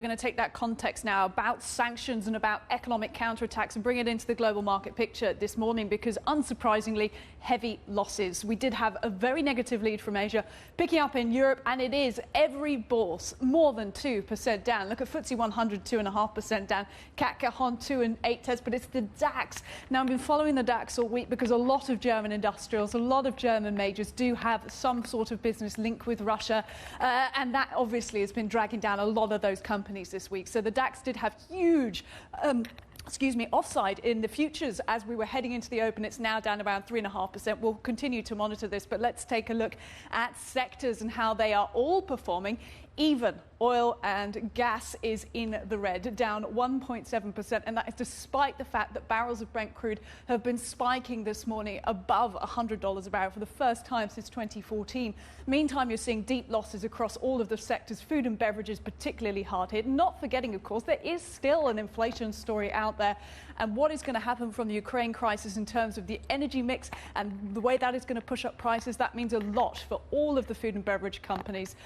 We're going to take that context now about sanctions and about economic counterattacks and bring it into the global market picture this morning because, unsurprisingly, heavy losses. We did have a very negative lead from Asia picking up in Europe, and it is every bourse more than 2% down. Look at FTSE 100, 2.5% down, CAC 2 and 8 tenths, but it's the DAX. Now, I've been following the DAX all week because a lot of German industrials, a lot of German majors do have some sort of business link with Russia, and that obviously has been dragging down a lot of those companies this week. So the DAX did have huge offside in the futures as we were heading into the open. It's now down around 3.5%. We'll continue to monitor this, but let's take a look at sectors and how they are all performing. Even oil and gas is in the red, down 1.7%, and that is despite the fact that barrels of Brent crude have been spiking this morning above $100 a barrel for the first time since 2014. Meantime, you're seeing deep losses across all of the sectors, food and beverages particularly hard hit. Not forgetting, of course, there is still an inflation story out there, and what is going to happen from the Ukraine crisis in terms of the energy mix and the way that is going to push up prices, that means a lot for all of the food and beverage companies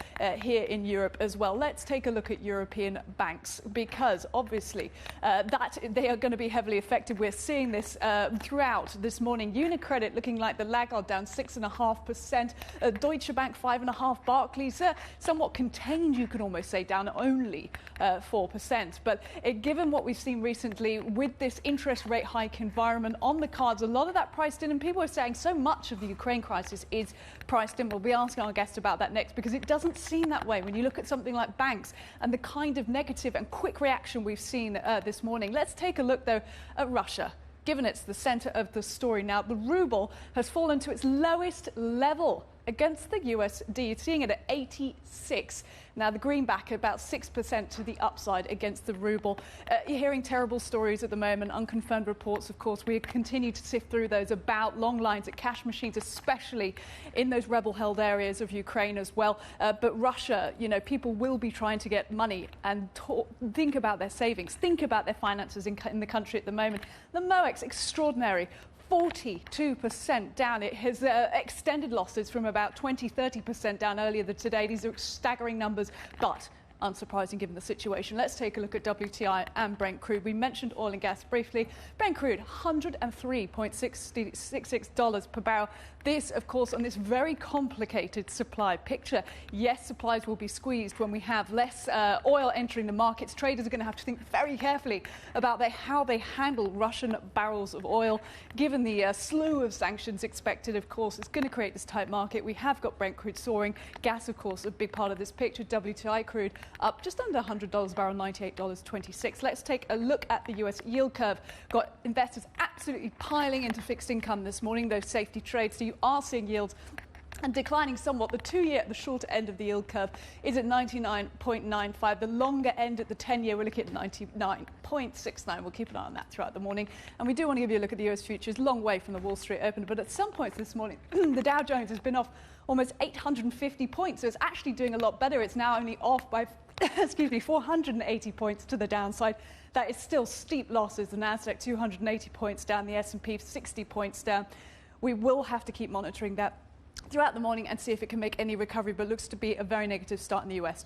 here in Europe as well. Let's take a look at European banks because obviously that they are going to be heavily affected. We're seeing this throughout this morning. UniCredit looking like the laggard, down 6.5%. Deutsche Bank 5.5%. Barclays somewhat contained, you could almost say, down only 4%. But given what we've seen recently with this interest rate hike environment on the cards, a lot of that priced in, and people are saying so much of the Ukraine crisis is priced in. We'll be asking our guest about that next because it doesn't seem that way when you look at something like banks and the kind of negative and quick reaction we've seen this morning. Let's take a look, though, at Russia. Given it's the centre of the story now, the ruble has fallen to its lowest level against the USD, seeing it at 86. Now, the greenback about 6% to the upside against the ruble. You're hearing terrible stories at the moment, unconfirmed reports, of course. We continue to sift through those about long lines at cash machines, especially in those rebel-held areas of Ukraine as well. But Russia, people will be trying to get money and think about their savings, think about their finances in the country at the moment. The MOEX, extraordinary. 42% down. It has extended losses from about 20-30% down earlier today. These are staggering numbers, but unsurprising given the situation. Let's take a look at WTI and Brent crude. We mentioned oil and gas briefly. Brent crude, $103.66 per barrel. This, of course, on this very complicated supply picture. Yes, supplies will be squeezed when we have less oil entering the markets. Traders are going to have to think very carefully about how they handle Russian barrels of oil. Given the slew of sanctions expected, of course, it's going to create this tight market. We have got Brent crude soaring. Gas, of course, a big part of this picture. WTI crude up just under $100 a barrel, $98.26. Let's take a look at the US yield curve. Got investors absolutely piling into fixed income this morning, those safety trades. So you are seeing yields and declining somewhat. The 2-year at the shorter end of the yield curve is at 99.95. The longer end at the 10-year, we're looking at 99.69. We'll keep an eye on that throughout the morning. And we do want to give you a look at the US futures, long way from the Wall Street Open. But at some points this morning, the Dow Jones has been off almost 850 points. So it's actually doing a lot better. It's now only off by 480 points to the downside. That is still steep losses. The Nasdaq 280 points down, the S&P 60 points down. We will have to keep monitoring that throughout the morning and see if it can make any recovery, but looks to be a very negative start in the US.